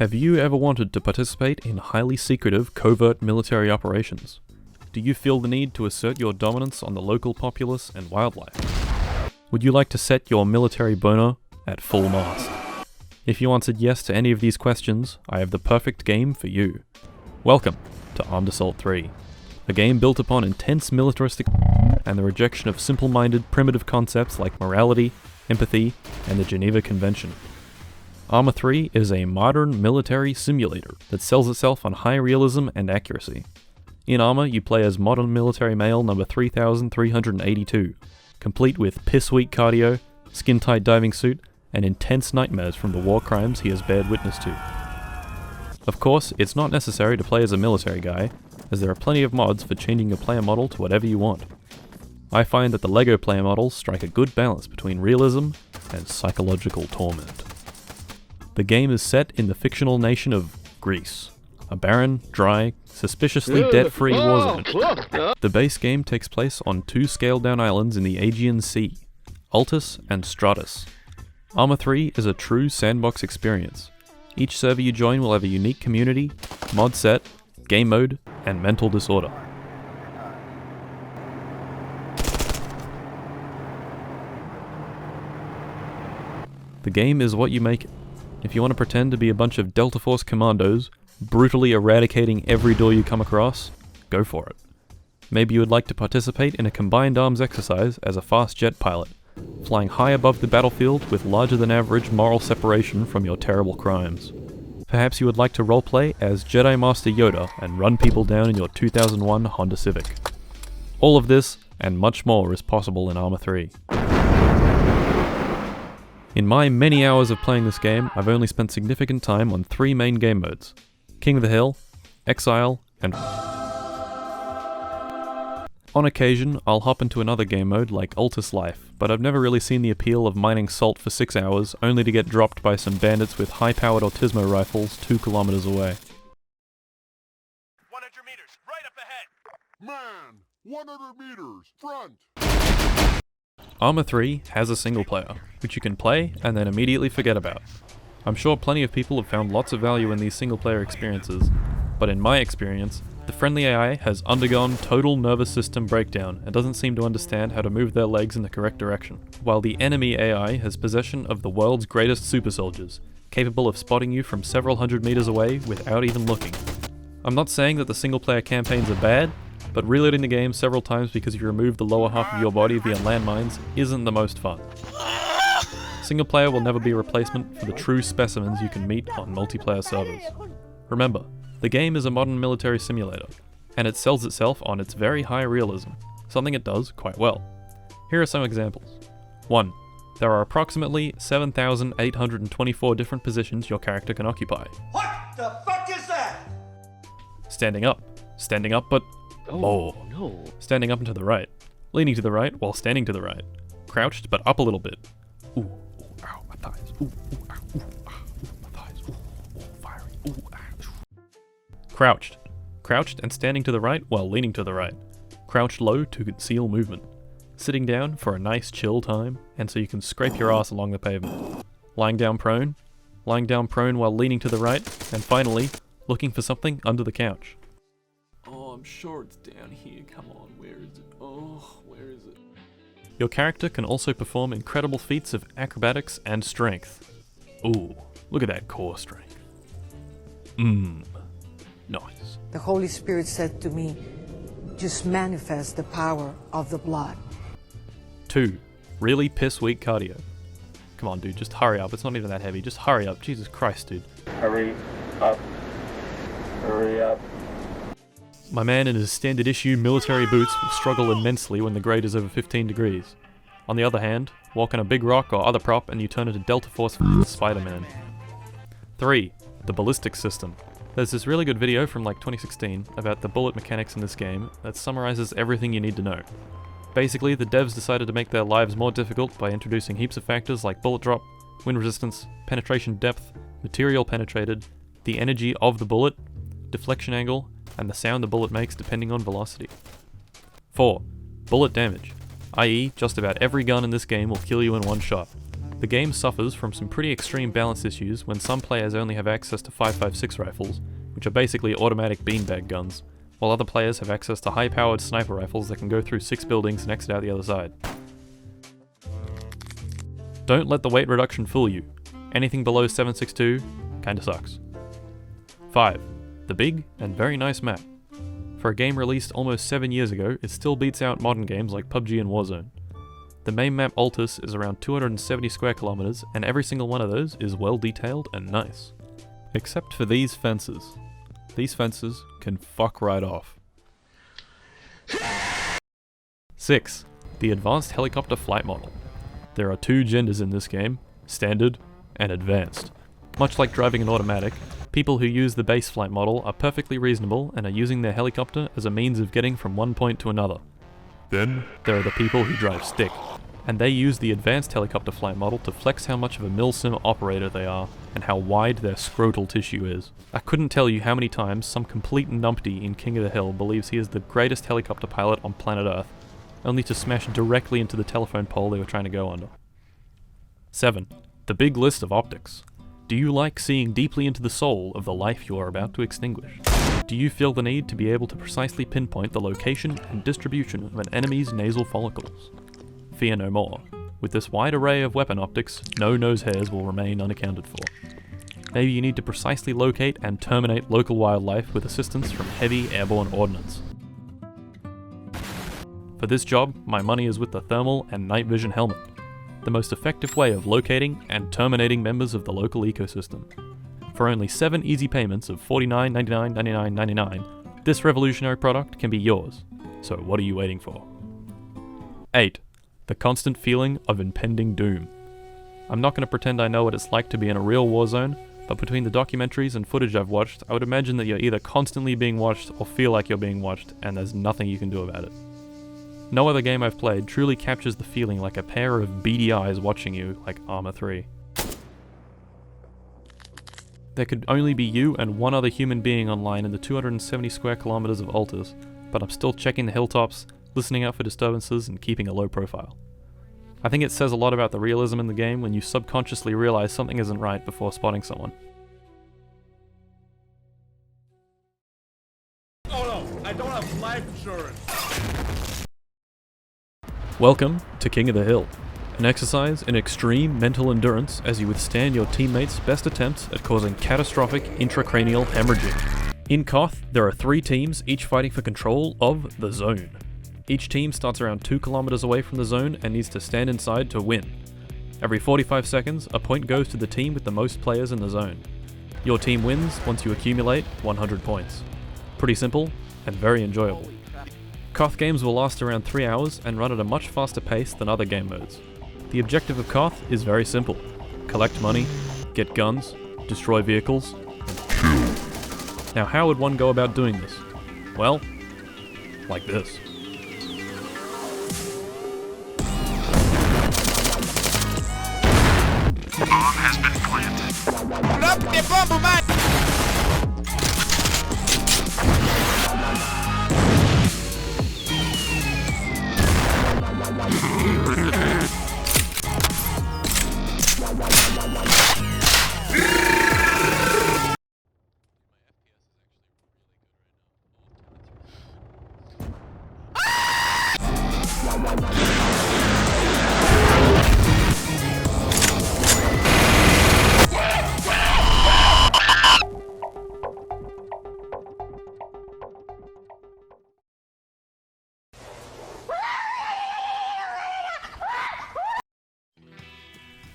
Have you ever wanted to participate in highly secretive, covert military operations? Do you feel the need to assert your dominance on the local populace and wildlife? Would you like to set your military boner at full mast? If you answered yes to any of these questions, I have the perfect game for you. Welcome to Armed Assault 3, a game built upon intense militaristic and the rejection of simple-minded, primitive concepts like morality, empathy, and the Geneva Convention. Arma 3 is a modern military simulator that sells itself on high realism and accuracy. In Arma, you play as modern military male number 3382, complete with piss-weak cardio, skin-tight diving suit, and intense nightmares from the war crimes he has bared witness to. Of course, it's not necessary to play as a military guy, as there are plenty of mods for changing your player model to whatever you want. I find that the LEGO player models strike a good balance between realism and psychological torment. The game is set in the fictional nation of Greece, a barren, dry, suspiciously debt-free war zone. The base game takes place on two scaled-down islands in the Aegean Sea, Altus and Stratus. Arma 3 is a true sandbox experience. Each server you join will have a unique community, mod set, game mode, and mental disorder. The game is what you make it. If you want to pretend to be a bunch of Delta Force commandos, brutally eradicating every door you come across, go for it. Maybe you would like to participate in a combined arms exercise as a fast jet pilot, flying high above the battlefield with larger than average moral separation from your terrible crimes. Perhaps you would like to roleplay as Jedi Master Yoda and run people down in your 2001 Honda Civic. All of this, and much more, is possible in Arma 3. In my many hours of playing this game, I've only spent significant time on three main game modes: King of the Hill, Exile, and on occasion, I'll hop into another game mode like Altus Life, but I've never really seen the appeal of mining salt for 6 hours, only to get dropped by some bandits with high-powered Autismo rifles 2 kilometers away. 100 meters, right up ahead! Man, 100 meters, front! Arma 3 has a single player, which you can play and then immediately forget about. I'm sure plenty of people have found lots of value in these single player experiences, but in my experience, the friendly AI has undergone total nervous system breakdown and doesn't seem to understand how to move their legs in the correct direction, while the enemy AI has possession of the world's greatest super soldiers, capable of spotting you from several hundred meters away without even looking. I'm not saying that the single player campaigns are bad, but reloading the game several times because you remove the lower half of your body via landmines isn't the most fun. Single player will never be a replacement for the true specimens you can meet on multiplayer servers. Remember, the game is a modern military simulator, and it sells itself on its very high realism, something it does quite well. Here are some examples. 1. There are approximately 7,824 different positions your character can occupy. What the fuck is that? Standing up, but more. No. Standing up and to the right, leaning to the right while standing to the right, crouched but up a little bit. Ooh, ow, my thighs. Ooh, ow, my thighs. Ooh, firing. Ooh, Crouched. Crouched and standing to the right while leaning to the right. Crouched low to conceal movement. Sitting down for a nice chill time, and so you can scrape your ass along the pavement. Lying down prone while leaning to the right, and finally, looking for something under the couch. Oh, I'm sure it's down here. Come on, where is it? Oh, where is it? Your character can also perform incredible feats of acrobatics and strength. Ooh, look at that core strength. Nice. The Holy Spirit said to me, just manifest the power of the blood. 2. Really piss-weak cardio. Come on, dude, just hurry up. It's not even that heavy. Just hurry up. Jesus Christ, dude. Hurry up. Hurry up. My man in his standard issue military boots will struggle immensely when the grade is over 15 degrees. On the other hand, walk on a big rock or other prop and you turn into Delta Force Spider-Man. 3. The ballistics system. There's this really good video from like 2016 about the bullet mechanics in this game that summarizes everything you need to know. Basically, the devs decided to make their lives more difficult by introducing heaps of factors like bullet drop, wind resistance, penetration depth, material penetrated, the energy of the bullet, deflection angle, and the sound the bullet makes depending on velocity. 4. Bullet damage, i.e. just about every gun in this game will kill you in one shot. The game suffers from some pretty extreme balance issues when some players only have access to 5.56 rifles, which are basically automatic beanbag guns, while other players have access to high-powered sniper rifles that can go through 6 buildings and exit out the other side. Don't let the weight reduction fool you. Anything below 7.62 kinda sucks. 5. The big and very nice map. For a game released almost 7 years ago, it still beats out modern games like PUBG and Warzone. The main map Altus is around 270 square kilometers, and every single one of those is well detailed and nice. Except for these fences. These fences can fuck right off. 6. The advanced helicopter flight model. There are 2 genders in this game, standard and advanced. Much like driving an automatic, people who use the base flight model are perfectly reasonable and are using their helicopter as a means of getting from one point to another. Then, there are the people who drive stick, and they use the advanced helicopter flight model to flex how much of a milsim operator they are, and how wide their scrotal tissue is. I couldn't tell you how many times some complete numpty in King of the Hill believes he is the greatest helicopter pilot on planet Earth, only to smash directly into the telephone pole they were trying to go under. 7. The big list of optics. Do you like seeing deeply into the soul of the life you are about to extinguish? Do you feel the need to be able to precisely pinpoint the location and distribution of an enemy's nasal follicles? Fear no more. With this wide array of weapon optics, no nose hairs will remain unaccounted for. Maybe you need to precisely locate and terminate local wildlife with assistance from heavy airborne ordnance. For this job, my money is with the thermal and night vision helmet, the most effective way of locating and terminating members of the local ecosystem. For only 7 easy payments of $49.99, $99.99, this revolutionary product can be yours. So what are you waiting for? 8. The constant feeling of impending doom. I'm not going to pretend I know what it's like to be in a real war zone, but between the documentaries and footage I've watched, I would imagine that you're either constantly being watched or feel like you're being watched, and there's nothing you can do about it. No other game I've played truly captures the feeling like a pair of beady eyes watching you, like Arma 3. There could only be you and one other human being online in the 270 square kilometers of Altus, but I'm still checking the hilltops, listening out for disturbances, and keeping a low profile. I think it says a lot about the realism in the game when you subconsciously realize something isn't right before spotting someone. Oh no, I don't have life insurance. Welcome to King of the Hill, an exercise in extreme mental endurance as you withstand your teammates' best attempts at causing catastrophic intracranial hemorrhaging. In Koth, there are 3 teams, each fighting for control of the zone. Each team starts around 2 kilometers away from the zone and needs to stand inside to win. Every 45 seconds, a point goes to the team with the most players in the zone. Your team wins once you accumulate 100 points. Pretty simple and very enjoyable. Koth games will last around 3 hours and run at a much faster pace than other game modes. The objective of Koth is very simple. Collect money, get guns, destroy vehicles, and kill. Now how would one go about doing this? Well, like this. Bomb has been planted. Put up the bomb, man!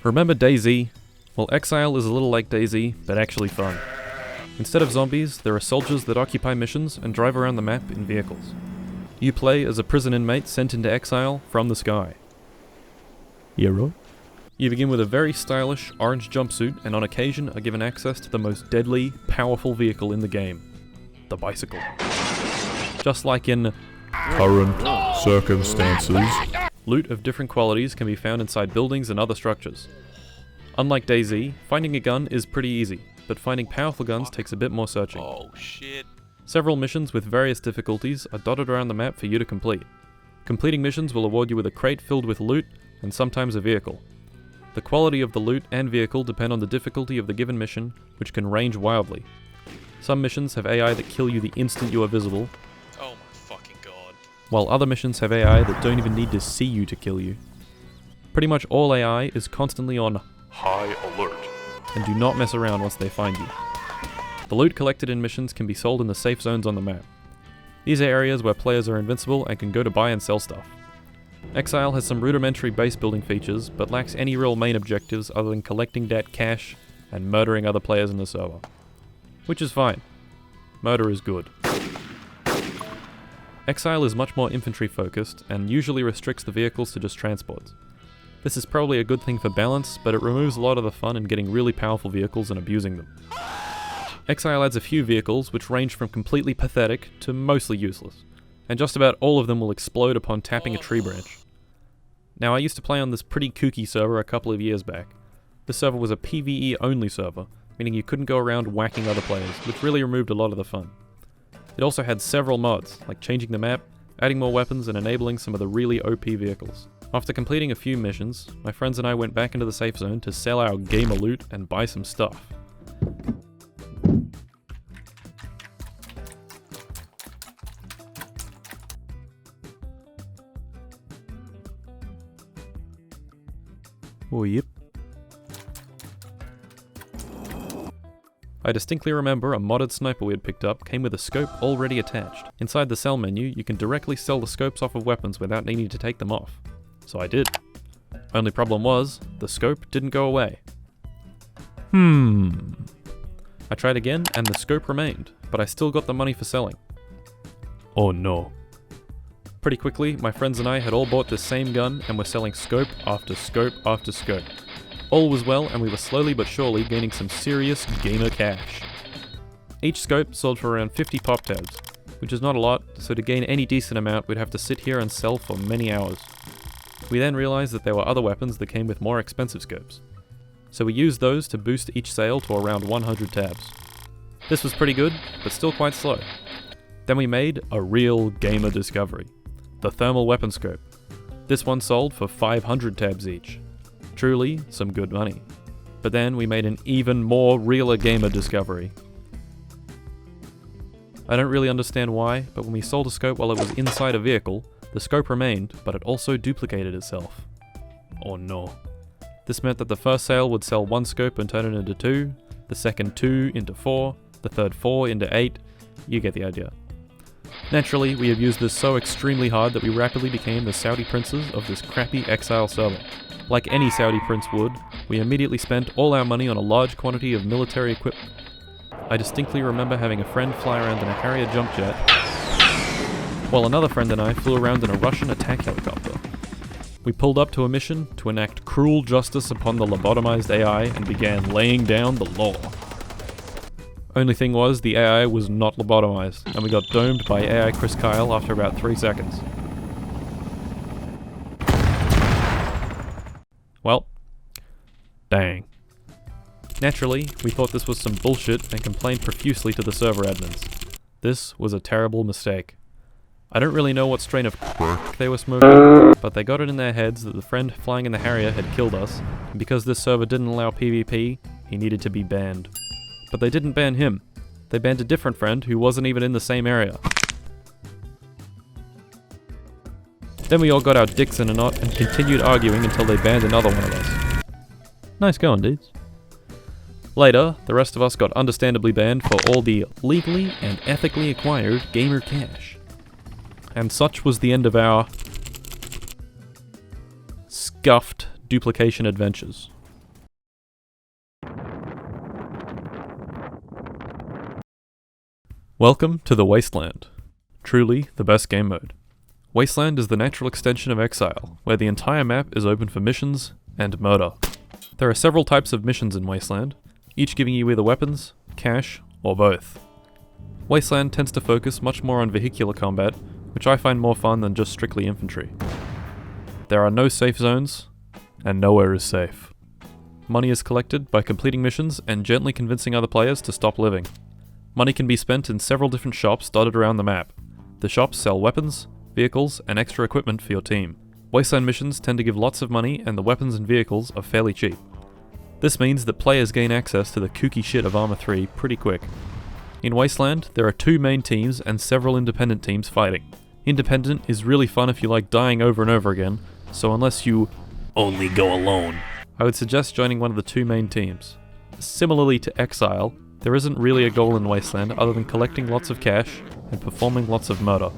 Remember DayZ? Well, Exile is a little like DayZ, but actually fun. Instead of zombies, there are soldiers that occupy missions and drive around the map in vehicles. You play as a prison inmate sent into exile from the sky. Yeah, right? You begin with a very stylish orange jumpsuit and on occasion are given access to the most deadly, powerful vehicle in the game. The bicycle. Just like in Current Circumstances, loot of different qualities can be found inside buildings and other structures. Unlike DayZ, finding a gun is pretty easy, but finding powerful guns takes a bit more searching. Oh shit. Several missions with various difficulties are dotted around the map for you to complete. Completing missions will award you with a crate filled with loot, and sometimes a vehicle. The quality of the loot and vehicle depend on the difficulty of the given mission, which can range wildly. Some missions have AI that kill you the instant you are visible, Oh my fucking god. while other missions have AI that don't even need to see you to kill you. Pretty much all AI is constantly on high alert, and do not mess around once they find you. The loot collected in missions can be sold in the safe zones on the map. These are areas where players are invincible and can go to buy and sell stuff. Exile has some rudimentary base building features, but lacks any real main objectives other than collecting that cash and murdering other players in the server. Which is fine. Murder is good. Exile is much more infantry focused and usually restricts the vehicles to just transports. This is probably a good thing for balance, but it removes a lot of the fun in getting really powerful vehicles and abusing them. Exile adds a few vehicles which range from completely pathetic to mostly useless, and just about all of them will explode upon tapping a tree branch. Now, I used to play on this pretty kooky server a couple of years back. This server was a PvE only server, meaning you couldn't go around whacking other players, which really removed a lot of the fun. It also had several mods, like changing the map, adding more weapons, and enabling some of the really OP vehicles. After completing a few missions, my friends and I went back into the safe zone to sell our gamer loot and buy some stuff. Oh, yep. I distinctly remember a modded sniper we had picked up came with a scope already attached. Inside the sell menu, you can directly sell the scopes off of weapons without needing to take them off. So I did. Only problem was, the scope didn't go away. I tried again, and the scope remained, but I still got the money for selling. Oh no. Pretty quickly, my friends and I had all bought the same gun and were selling scope after scope after scope. All was well, and we were slowly but surely gaining some serious gamer cash. Each scope sold for around 50 pop tabs, which is not a lot, so to gain any decent amount we'd have to sit here and sell for many hours. We then realized that there were other weapons that came with more expensive scopes, so we used those to boost each sale to around 100 tabs. This was pretty good, but still quite slow. Then we made a real gamer discovery. The thermal weapon scope. This one sold for 500 tabs each. Truly, some good money. But then we made an even more realer gamer discovery. I don't really understand why, but when we sold a scope while it was inside a vehicle, the scope remained, but it also duplicated itself. Oh no. This meant that the first sale would sell one scope and turn it into 2, the second 2 into 4, the third 4 into 8, you get the idea. Naturally, we abused this so extremely hard that we rapidly became the Saudi princes of this crappy Exile server. Like any Saudi prince would, we immediately spent all our money on a large quantity of military equipment. I distinctly remember having a friend fly around in a Harrier jump jet, while another friend and I flew around in a Russian attack helicopter. We pulled up to a mission to enact cruel justice upon the lobotomized AI and began laying down the law. Only thing was, the AI was not lobotomized, and we got domed by AI Chris Kyle after about 3 seconds. Well, dang. Naturally, we thought this was some bullshit and complained profusely to the server admins. This was a terrible mistake. I don't really know what strain of crack they were smoking, but they got it in their heads that the friend flying in the Harrier had killed us, and because this server didn't allow PvP, he needed to be banned. But they didn't ban him. They banned a different friend who wasn't even in the same area. Then we all got our dicks in a knot and continued arguing until they banned another one of us. Nice going, dudes. Later, the rest of us got understandably banned for all the legally and ethically acquired gamer cash. And such was the end of our scuffed duplication adventures. Welcome to the Wasteland. Truly the best game mode. Wasteland is the natural extension of Exile, where the entire map is open for missions and murder. There are several types of missions in Wasteland, each giving you either weapons, cash, or both. Wasteland tends to focus much more on vehicular combat, which I find more fun than just strictly infantry. There are no safe zones, and nowhere is safe. Money is collected by completing missions and gently convincing other players to stop living. Money can be spent in several different shops dotted around the map. The shops sell weapons, vehicles, and extra equipment for your team. Wasteland missions tend to give lots of money and the weapons and vehicles are fairly cheap. This means that players gain access to the kooky shit of Arma 3 pretty quick. In Wasteland, there are 2 main teams and several independent teams fighting. Independent is really fun if you like dying over and over again, so unless you only go alone, I would suggest joining one of the 2 main teams. Similarly to Exile, there isn't really a goal in Wasteland other than collecting lots of cash and performing lots of murder.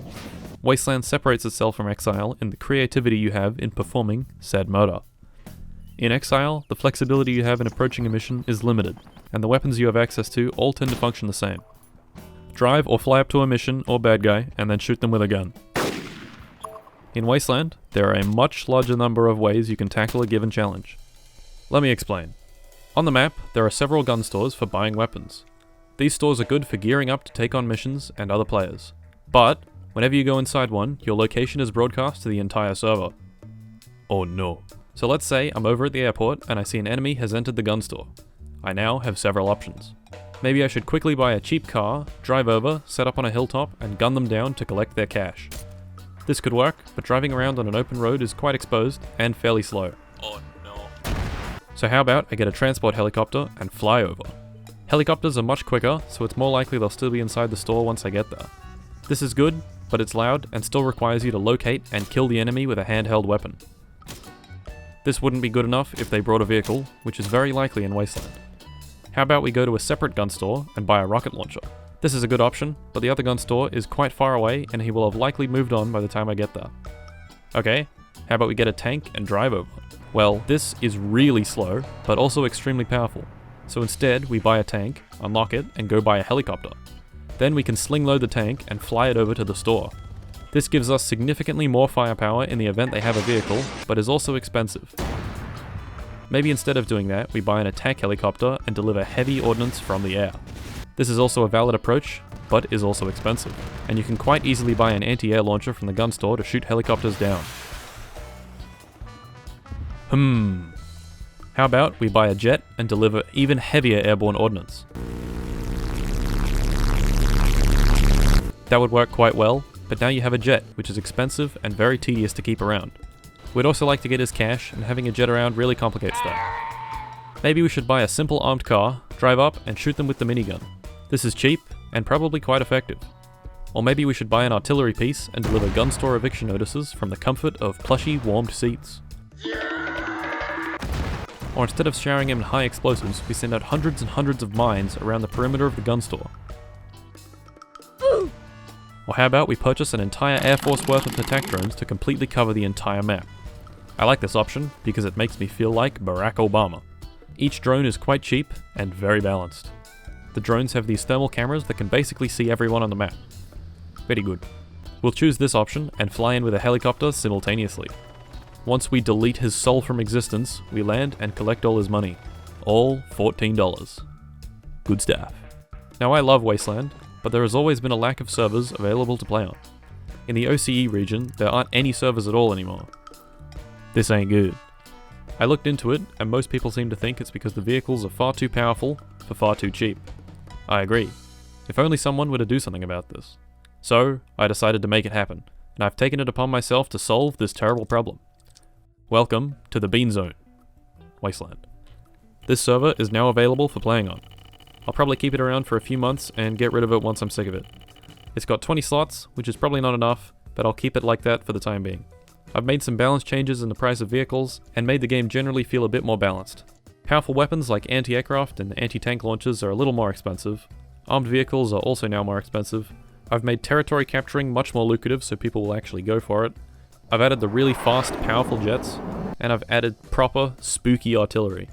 Wasteland separates itself from Exile in the creativity you have in performing said murder. In Exile, the flexibility you have in approaching a mission is limited, and the weapons you have access to all tend to function the same. Drive or fly up to a mission or bad guy and then shoot them with a gun. In Wasteland, there are a much larger number of ways you can tackle a given challenge. Let me explain. On the map, there are several gun stores for buying weapons. These stores are good for gearing up to take on missions and other players. But, whenever you go inside one, your location is broadcast to the entire server. Oh no. So let's say I'm over at the airport and I see an enemy has entered the gun store. I now have several options. Maybe I should quickly buy a cheap car, drive over, set up on a hilltop, and gun them down to collect their cash. This could work, but driving around on an open road is quite exposed and fairly slow. Oh no. So how about I get a transport helicopter and fly over? Helicopters are much quicker, so it's more likely they'll still be inside the store once I get there. This is good, but it's loud and still requires you to locate and kill the enemy with a handheld weapon. This wouldn't be good enough if they brought a vehicle, which is very likely in Wasteland. How about we go to a separate gun store and buy a rocket launcher? This is a good option, but the other gun store is quite far away and he will have likely moved on by the time I get there. Okay, how about we get a tank and drive over? Well, this is really slow, but also extremely powerful. So instead, we buy a tank, unlock it, and go buy a helicopter. Then we can sling load the tank and fly it over to the store. This gives us significantly more firepower in the event they have a vehicle, but is also expensive. Maybe instead of doing that, we buy an attack helicopter and deliver heavy ordnance from the air. This is also a valid approach, but is also expensive, and you can quite easily buy an anti-air launcher from the gun store to shoot helicopters down. How about we buy a jet and deliver even heavier airborne ordnance? That would work quite well, but now you have a jet, which is expensive and very tedious to keep around. We'd also like to get his cash, and having a jet around really complicates that. Maybe we should buy a simple armed car, drive up, and shoot them with the minigun. This is cheap, and probably quite effective. Or maybe we should buy an artillery piece and deliver gun store eviction notices from the comfort of plushy, warmed seats. Or instead of showering him high explosives, we send out hundreds and hundreds of mines around the perimeter of the gun store. Or how about we purchase an entire Air Force worth of attack drones to completely cover the entire map? I like this option because it makes me feel like Barack Obama. Each drone is quite cheap and very balanced. The drones have these thermal cameras that can basically see everyone on the map. Very good. We'll choose this option and fly in with a helicopter simultaneously. Once we delete his soul from existence, we land and collect all his money. All $14. Good stuff. Now I love Wasteland, but there has always been a lack of servers available to play on. In the OCE region, there aren't any servers at all anymore. This ain't good. I looked into it, and most people seem to think it's because the vehicles are far too powerful for far too cheap. I agree. If only someone were to do something about this. So, I decided to make it happen, and I've taken it upon myself to solve this terrible problem. Welcome to the Bean Zone, Wasteland. This server is now available for playing on. I'll probably keep it around for a few months and get rid of it once I'm sick of it. It's got 20 slots, which is probably not enough, but I'll keep it like that for the time being. I've made some balance changes in the price of vehicles, and made the game generally feel a bit more balanced. Powerful weapons like anti-aircraft and anti-tank launchers are a little more expensive. Armed vehicles are also now more expensive. I've made territory capturing much more lucrative so people will actually go for it. I've added the really fast, powerful jets, and I've added proper, spooky artillery.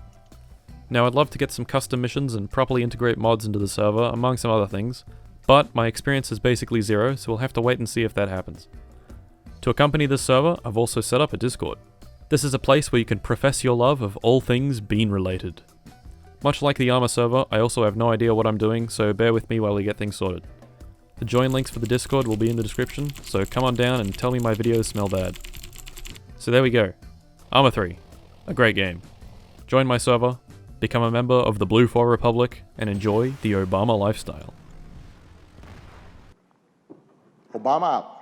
Now I'd love to get some custom missions and properly integrate mods into the server, among some other things, but my experience is basically zero, so we'll have to wait and see if that happens. To accompany this server, I've also set up a Discord. This is a place where you can profess your love of all things bean related. Much like the Arma server, I also have no idea what I'm doing, so bear with me while we get things sorted. The join links for the Discord will be in the description, so come on down and tell me my videos smell bad. So there we go. Arma 3. A great game. Join my server, become a member of the Blue 4 Republic, and enjoy the Obama lifestyle. Obama out.